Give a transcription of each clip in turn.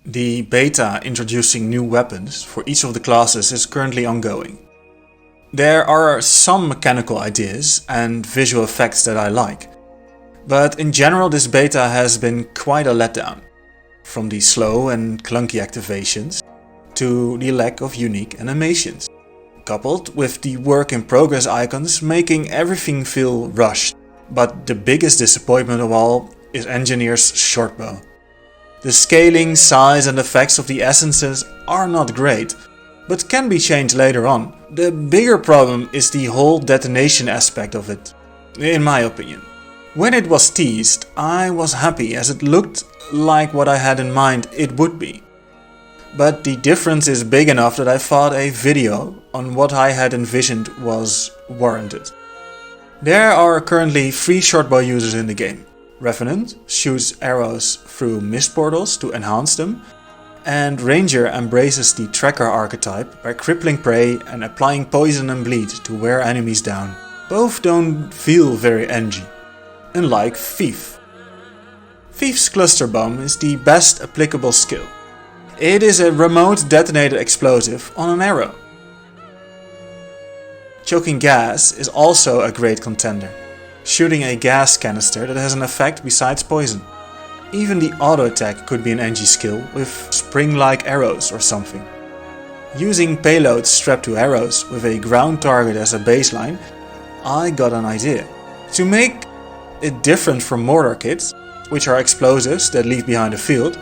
The beta introducing new weapons for each of the classes is currently ongoing. There are some mechanical ideas and visual effects that I like, but in general this beta has been quite a letdown. From the slow and clunky activations to the lack of unique animations, coupled with the work in progress icons making everything feel rushed. But the biggest disappointment of all is Engineer's shortbow. The scaling, size and effects of the essences are not great, but can be changed later on. The bigger problem is the whole detonation aspect of it, in my opinion. When it was teased, I was happy as it looked like what I had in mind it would be. But the difference is big enough that I thought a video on what I had envisioned was warranted. There are currently 3 shortbow users in the game. Revenant shoots arrows through mist portals to enhance them, and Ranger embraces the tracker archetype by crippling prey and applying poison and bleed to wear enemies down. Both don't feel very Engi, unlike Thief. Thief's cluster bomb is the best applicable skill. It is a remote detonated explosive on an arrow. Choking gas is also a great contender, shooting a gas canister that has an effect besides poison. Even the auto attack could be an Engi skill with spring-like arrows or something. Using payloads strapped to arrows with a ground target as a baseline, I got an idea. To make it different from mortar kits, which are explosives that leave behind a field,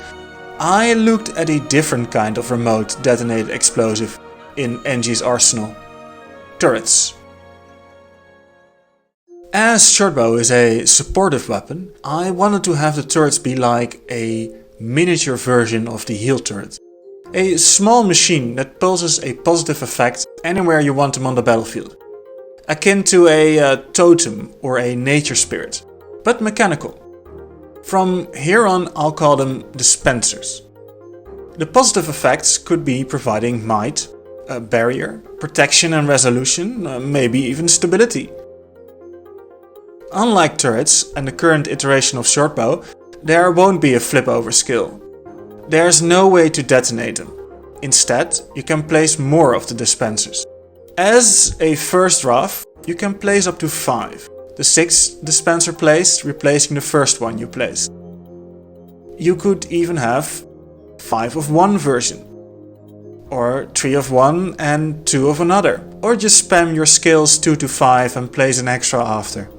I looked at a different kind of remote detonated explosive in Engi's arsenal. Turrets. As shortbow is a supportive weapon, I wanted to have the turrets be like a miniature version of the heal turret. A small machine that pulses a positive effect anywhere you want them on the battlefield. Akin to a totem or a nature spirit, but mechanical. From here on I'll call them dispensers. The positive effects could be providing might, a barrier, protection and resolution, maybe even stability. Unlike turrets and the current iteration of shortbow, there won't be a flip over skill. There's no way to detonate them. Instead, you can place more of the dispensers. As a first draft, you can place up to 5. The 6th dispenser placed replacing the first one you placed. You could even have 5 of one version, or 3 of one and 2 of another, or just spam your skills 2 to 5 and place an extra after.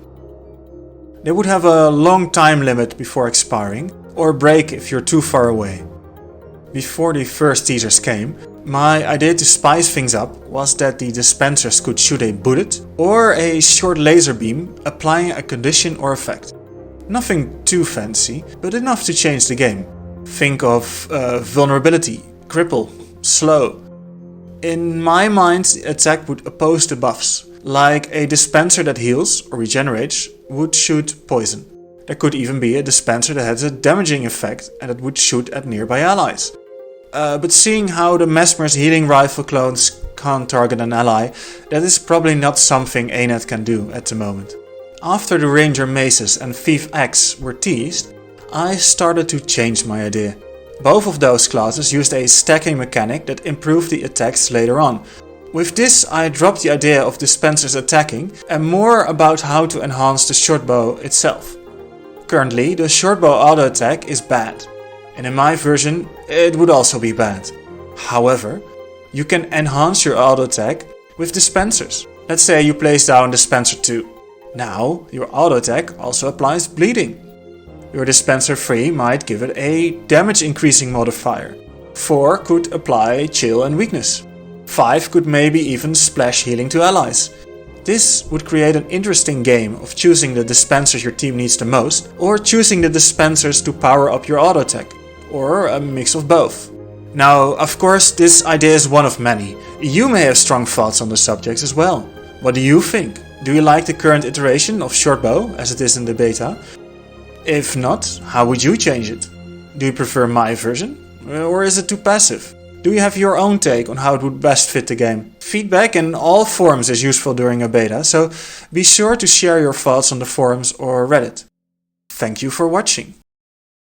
They would have a long time limit before expiring, or break if you're too far away. Before the first teasers came, my idea to spice things up was that the dispensers could shoot a bullet or a short laser beam applying a condition or effect. Nothing too fancy, but enough to change the game. Think of vulnerability, cripple, slow. In my mind, the attack would oppose the buffs. Like a dispenser that heals or regenerates would shoot poison. There could even be a dispenser that has a damaging effect and that would shoot at nearby allies. But seeing how the Mesmer's healing rifle clones can't target an ally, that is probably not something ANET can do at the moment. After the Ranger Maces and Thief X were teased, I started to change my idea. Both of those classes used a stacking mechanic that improved the attacks later on. With this I dropped the idea of dispensers attacking and more about how to enhance the shortbow itself. Currently the shortbow auto attack is bad, and in my version it would also be bad. However, you can enhance your auto attack with dispensers. Let's say you place down dispenser 2. Now your auto attack also applies bleeding. Your dispenser 3 might give it a damage increasing modifier. 4 could apply chill and weakness. 5 could maybe even splash healing to allies. This would create an interesting game of choosing the dispensers your team needs the most, or choosing the dispensers to power up your auto attack, or a mix of both. Now, of course, this idea is one of many. You may have strong thoughts on the subject as well. What do you think? Do you like the current iteration of shortbow as it is in the beta? If not, how would you change it? Do you prefer my version? Or is it too passive? Do you have your own take on how it would best fit the game? Feedback in all forums is useful during a beta, so be sure to share your thoughts on the forums or Reddit. Thank you for watching.